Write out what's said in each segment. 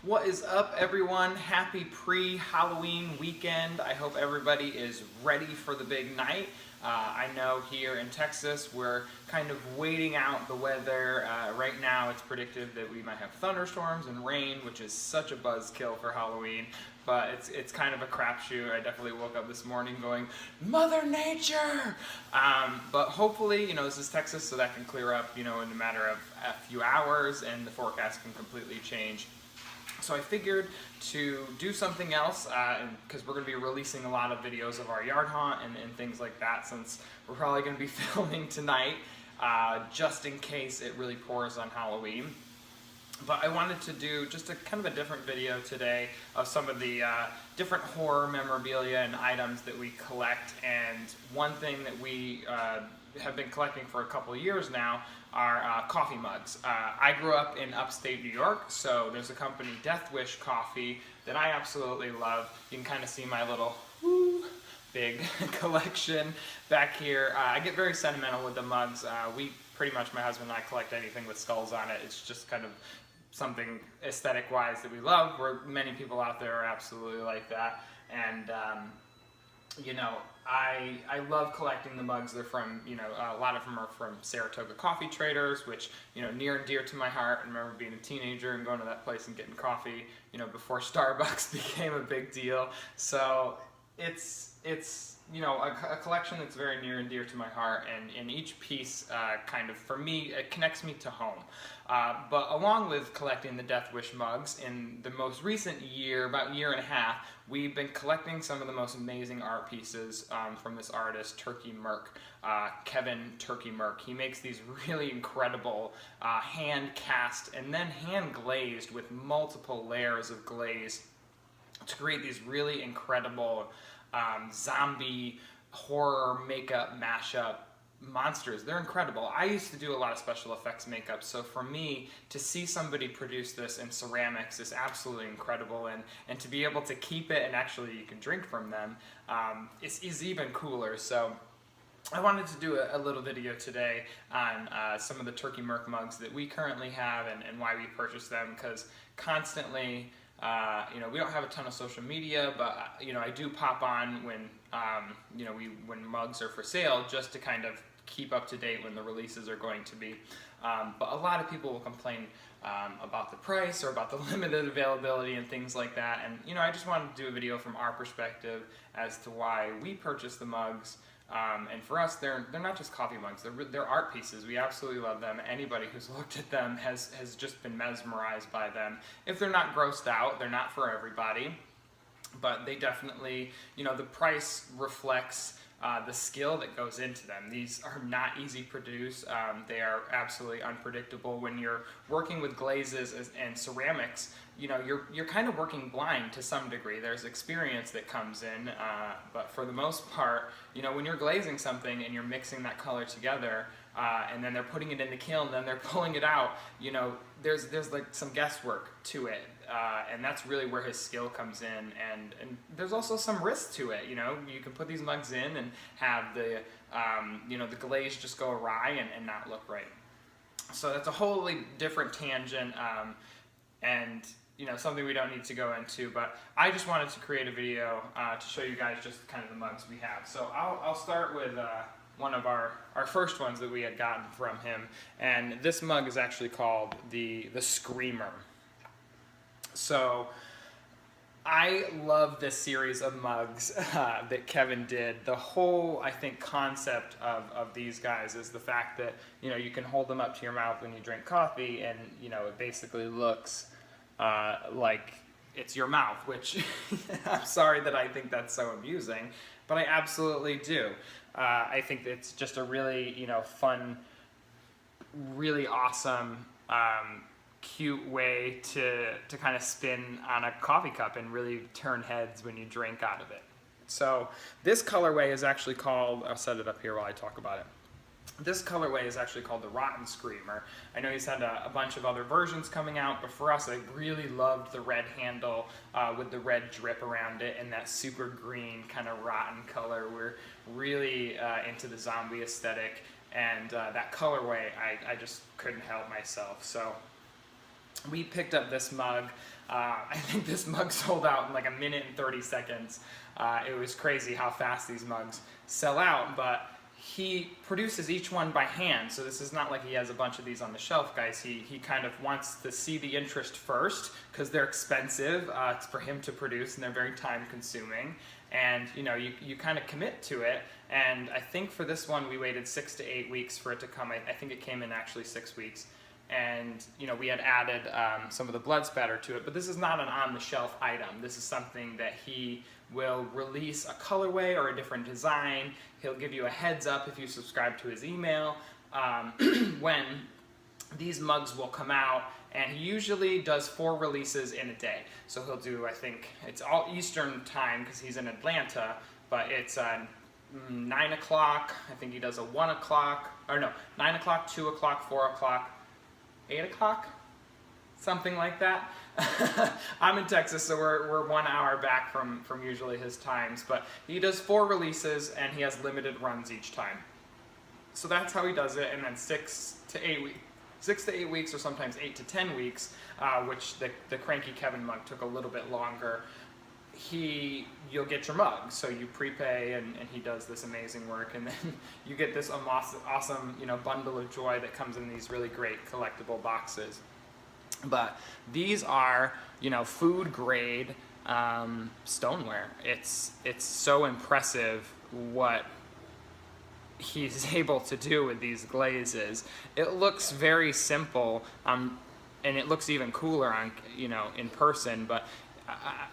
What is up, everyone? Happy pre-Halloween weekend. I hope everybody is ready for the big night. I know here in Texas we're kind of waiting out the weather. Right now it's predicted that we might have thunderstorms and rain, which is such a buzzkill for Halloween. But it's kind of a crapshoot. I definitely woke up this morning going, Mother Nature! But hopefully, this is Texas, so that can clear up, in a matter of a few hours, and the forecast can completely change. So I figured to do something else, because we're going to be releasing a lot of videos of our yard haunt and things like that, since we're probably going to be filming tonight, just in case it really pours on Halloween. But I wanted to do just a kind of a different video today of some of the different horror memorabilia and items that we collect. And one thing that we have been collecting for a couple of years now are coffee mugs. I grew up in upstate New York, so there's a company, Death Wish Coffee, that I absolutely love. You can kind of see my little big collection back here. I get very sentimental with the mugs. We pretty much, my husband and I, collect anything with skulls on it. It's just kind of something aesthetic-wise that we love, where many people out there are absolutely like that. And I love collecting the mugs. They're from, a lot of them are from Saratoga Coffee Traders, which, near and dear to my heart. I remember being a teenager and going to that place and getting coffee, before Starbucks became a big deal. So it's a collection that's very near and dear to my heart, and each piece kind of, for me, it connects me to home. But along with collecting the Death Wish mugs, in the most recent year, about year and a half, we've been collecting some of the most amazing art pieces from this artist, Turkey Merck, Kevin Turkey Merck. He makes these really incredible hand cast and then hand glazed with multiple layers of glaze to create these really incredible zombie horror makeup mashup monsters. They're incredible. I used to do a lot of special effects makeup, so for me to see somebody produce this in ceramics is absolutely incredible, and to be able to keep it and actually you can drink from them is even cooler. So I wanted to do a little video today on some of the Turkey Merck mugs that we currently have and why we purchased them, because constantly we don't have a ton of social media, but I do pop on when when mugs are for sale, just to kind of keep up to date when the releases are going to be. But a lot of people will complain about the price or about the limited availability and things like that. And I just wanted to do a video from our perspective as to why we purchased the mugs. And for us, they're not just coffee mugs, they're art pieces. We absolutely love them. Anybody who's looked at them has just been mesmerized by them. If they're not grossed out, they're not for everybody, but they definitely, the price reflects the skill that goes into them. These are not easy to produce. They are absolutely unpredictable. When you're working with glazes and ceramics, you're kind of working blind to some degree. There's experience that comes in, but for the most part, when you're glazing something and you're mixing that color together, and then they're putting it in the kiln, and then they're pulling it out, there's like some guesswork to it, and that's really where his skill comes in. And there's also some risk to it. You can put these mugs in and have the the glaze just go awry and not look right. So that's a wholly different tangent, and something we don't need to go into, but I just wanted to create a video to show you guys just kind of the mugs we have. So I'll start with one of our first ones that we had gotten from him, and this mug is actually called the Screamer. So I love this series of mugs that Kevin did. The whole, I think, concept of these guys is the fact that you can hold them up to your mouth when you drink coffee, and it basically looks like it's your mouth, which I'm sorry that I think that's so amusing, but I absolutely do. I think it's just a really, fun, really awesome, cute way to kind of spin on a coffee cup and really turn heads when you drink out of it. So this colorway is actually called, I'll set it up here while I talk about it. This colorway is actually called the Rotten Screamer. I know he's had a bunch of other versions coming out, but for us, I really loved the red handle with the red drip around it and that super green kind of rotten color. We're really into the zombie aesthetic, and that colorway, I just couldn't help myself. So we picked up this mug. I think this mug sold out in like a minute and 30 seconds. It was crazy how fast these mugs sell out, but he produces each one by hand, so this is not like he has a bunch of these on the shelf, guys. He kind of wants to see the interest first, because they're expensive for him to produce, and they're very time consuming. And you kind of commit to it, and I think for this one we waited 6 to 8 weeks for it to come. I think it came in actually 6 weeks. And we had added some of the blood spatter to it, but this is not an on-the-shelf item. This is something that he will release a colorway or a different design. He'll give you a heads up if you subscribe to his email when these mugs will come out, and he usually does 4 releases in a day. So he'll do, I think, it's all Eastern time because he's in Atlanta, but it's 9 o'clock, I think he does a 1 o'clock, or no, 9 o'clock, 2 o'clock, 4 o'clock, 8 o'clock? Something like that. I'm in Texas, so we're 1 hour back from usually his times, but he does 4 releases and he has limited runs each time. So that's how he does it, and then 6 to 8 weeks, or sometimes 8 to 10 weeks, which the Cranky Kevin mug took a little bit longer. You'll get your mug, so you prepay, and he does this amazing work, and then you get this awesome bundle of joy that comes in these really great collectible boxes. But these are food grade stoneware. It's so impressive what he's able to do with these glazes. It looks very simple, and it looks even cooler on in person, but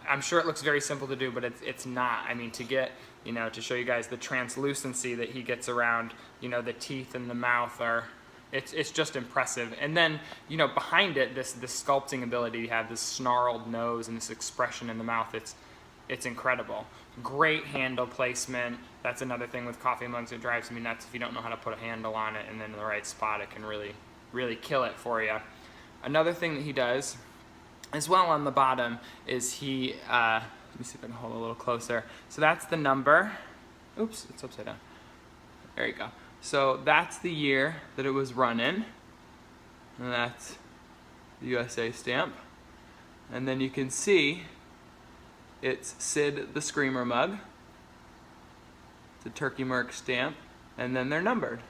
I'm sure it looks very simple to do, but it's not. I mean, to get, to show you guys the translucency that he gets around, the teeth and the mouth it's just impressive. And then, behind it, this sculpting ability, you have this snarled nose and this expression in the mouth. It's incredible. Great handle placement. That's another thing with coffee mugs that drives me nuts. If you don't know how to put a handle on it and then in the right spot, it can really kill it for you. Another thing that he does as well on the bottom is let me see if I can hold a little closer. So that's the number. Oops, it's upside down. There you go. So that's the year that it was running, and that's the USA stamp. And then you can see it's Sid the Screamer mug. It's a Turkey Merck stamp, and then they're numbered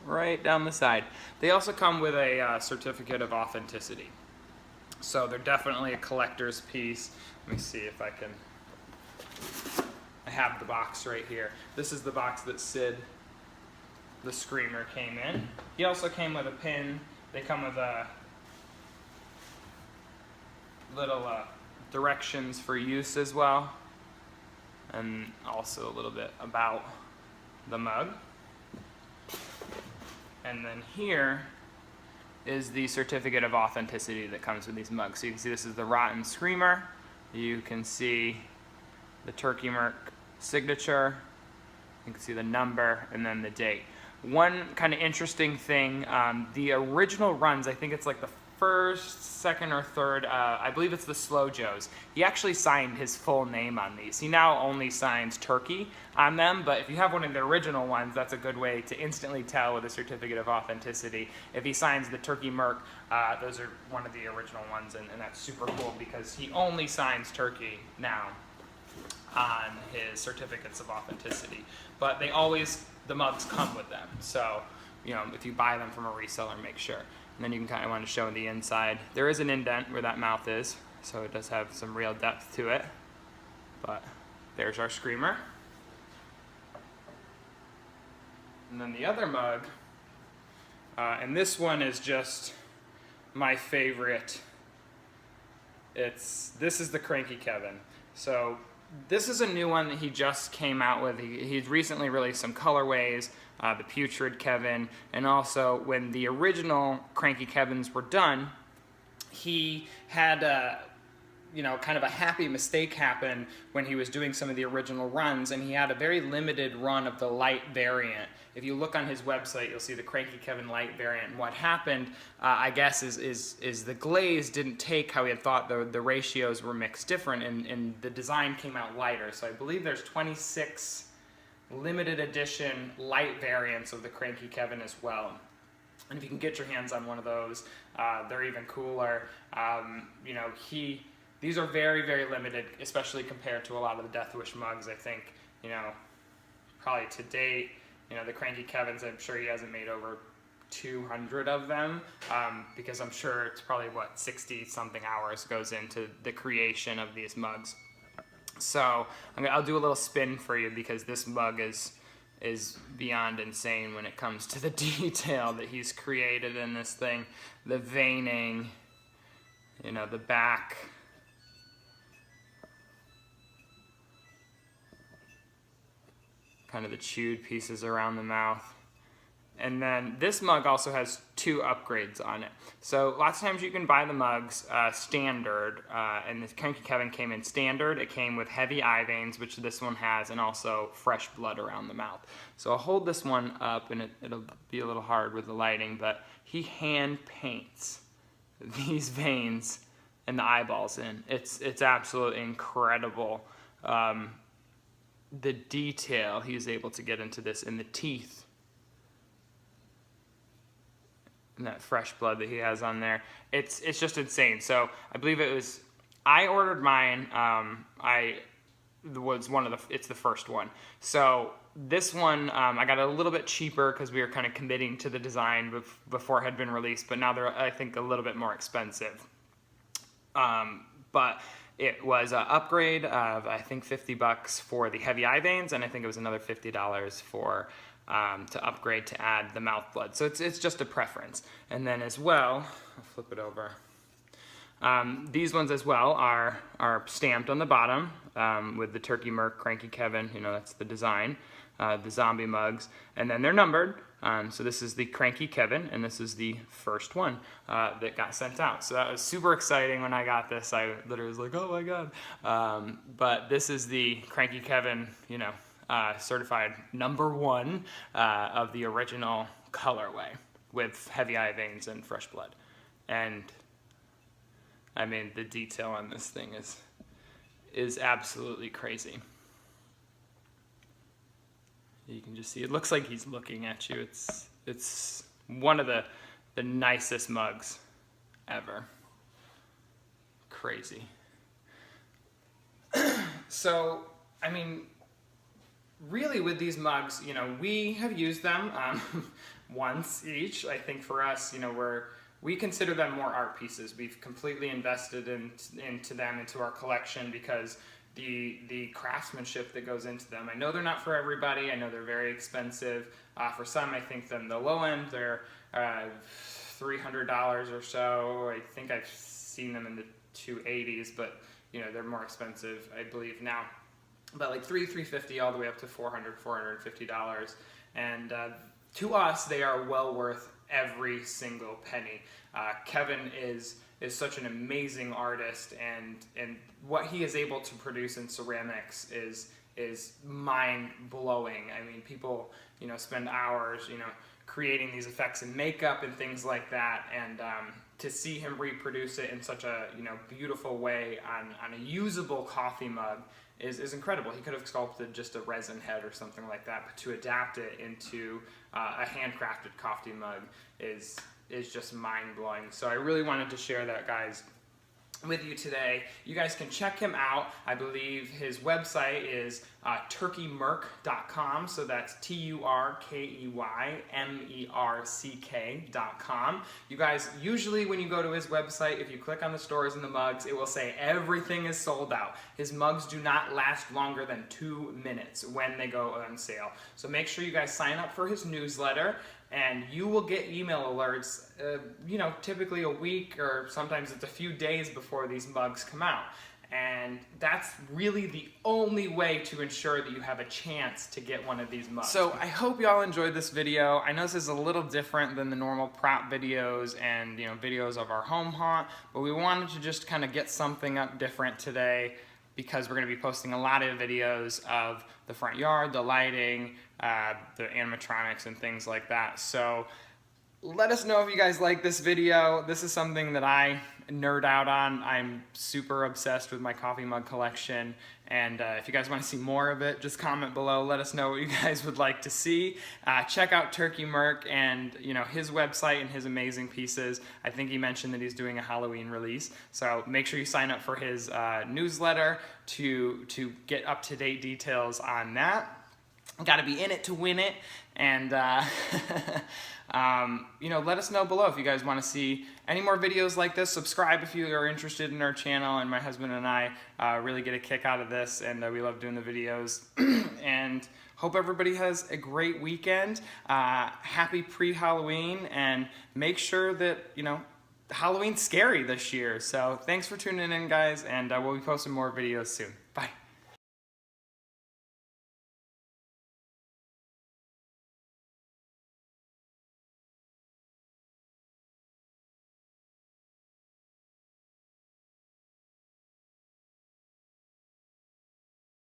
right down the side. They also come with a certificate of authenticity. So they're definitely a collector's piece. Let me see if I have the box right here. This is the box that Sid the Screamer came in. He also came with a pin. They come with a little directions for use as well, and also a little bit about the mug. And then here is the certificate of authenticity that comes with these mugs. So you can see this is the Rotten Screamer. You can see the Turkey Merck signature. You can see the number and then the date. One kind of interesting thing, the original runs, I think it's like the first, second, or third, I believe it's the Slow Joes. He actually signed his full name on these. He now only signs Turkey on them, but if you have one of the original ones, that's a good way to instantly tell with a certificate of authenticity. If he signs the Turkey Merck, those are one of the original ones, and that's super cool because he only signs Turkey now on his certificates of authenticity. But the mugs come with them, so if you buy them from a reseller, make sure. And then you can kind of want to show the inside. There is an indent where that mouth is, so it does have some real depth to it. But there's our Screamer. And then the other mug, and this one is just my favorite. This is the Cranky Kevin. So this is a new one that he just came out with. He's recently released some colorways, the Putrid Kevin, and also when the original Cranky Kevins were done, he had kind of a happy mistake happen when he was doing some of the original runs, and he had a very limited run of the light variant. If you look on his website, you'll see the Cranky Kevin light variant. And what happened, I guess, is the glaze didn't take how he had thought. The ratios were mixed different, and the design came out lighter. So I believe there's 26 limited edition light variants of the Cranky Kevin as well. And if you can get your hands on one of those, they're even cooler. You know, these are very, very limited, especially compared to a lot of the Death Wish mugs. I think, you know, probably to date, you know, the Cranky Kevins, I'm sure he hasn't made over 200 of them, because I'm sure it's probably, what, 60 something hours goes into the creation of these mugs. So I'll do a little spin for you, because this mug is beyond insane when it comes to the detail that he's created in this thing. The veining, you know, the back, kind of the chewed pieces around the mouth. And then this mug also has 2 upgrades on it. So lots of times you can buy the mugs standard, and the Cranky Kevin came in standard. It came with heavy eye veins, which this one has, and also fresh blood around the mouth. So I'll hold this one up, and it'll be a little hard with the lighting, but he hand paints these veins and the eyeballs in. It's absolutely incredible. The detail he's able to get into this, in the teeth, and that fresh blood that he has on there. It's just insane. So I believe I ordered mine. It's the first one. So this one, I got a little bit cheaper because we were kind of committing to the design before it had been released, but now they're, I think, a little bit more expensive. But it was an upgrade of, I think, $50 for the heavy eye veins, and I think it was another $50 for to upgrade to add the mouth blood. So it's just a preference. And then as well, I'll flip it over. These ones as well are stamped on the bottom with the Turkey Merck Cranky Kevin. You know, that's the design, the zombie mugs. And then they're numbered. So this is the Cranky Kevin, and this is the first one that got sent out. So that was super exciting when I got this. I literally was like, oh my God. But this is the Cranky Kevin, you know, certified #1 of the original colorway with heavy eye veins and fresh blood. And I mean, the detail on this thing is absolutely crazy. You can just see, it looks like he's looking at you. It's one of the nicest mugs ever. Crazy. So, I mean, really with these mugs, you know, we have used them once each. I think for us, you know, we consider them more art pieces. We've completely invested into them, into our collection, because the craftsmanship that goes into them. I know they're not for everybody. I know they're very expensive. For some, I think the low end, they're $300 or so. I think I've seen them in the 280s, but you know, they're more expensive, I believe now. But like $350 all the way up to $400, $450. And to us, they are well worth every single penny. Kevin is such an amazing artist, and what he is able to produce in ceramics is mind-blowing. I mean, people, you know, spend hours, you know, creating these effects in makeup and things like that, and to see him reproduce it in such a, you know, beautiful way on a usable coffee mug is incredible. He could have sculpted just a resin head or something like that, but to adapt it into a handcrafted coffee mug is just mind-blowing. So I really wanted to share that, guys, with you today. You guys can check him out. I believe his website is turkeymerck.com, so that's turkeymerck.com. You guys, usually when you go to his website, if you click on the stores and the mugs, it will say everything is sold out. His mugs do not last longer than 2 minutes when they go on sale. So make sure you guys sign up for his newsletter, and you will get email alerts, you know, typically a week, or sometimes it's a few days before these mugs come out. And that's really the only way to ensure that you have a chance to get one of these mugs. So I hope y'all enjoyed this video. I know this is a little different than the normal prop videos and, you know, videos of our home haunt, but we wanted to just kind of get something up different today, because we're going to be posting a lot of videos of the front yard, the lighting, the animatronics and things like that. So let us know if you guys like this video. This is something that I nerd out on. I'm super obsessed with my coffee mug collection, and if you guys want to see more of it, just comment below. Let us know what you guys would like to see. Check out Turkey Merck and his website and his amazing pieces. I think he mentioned that he's doing a Halloween release, so make sure you sign up for his newsletter to get up-to-date details on that. Got to be in it to win it, and let us know below if you guys want to see any more videos like this. Subscribe if you are interested in our channel, and my husband and I really get a kick out of this, and we love doing the videos. And hope everybody has a great weekend. Happy pre-Halloween, and make sure that Halloween's scary this year. So thanks for tuning in, guys, and we'll be posting more videos soon.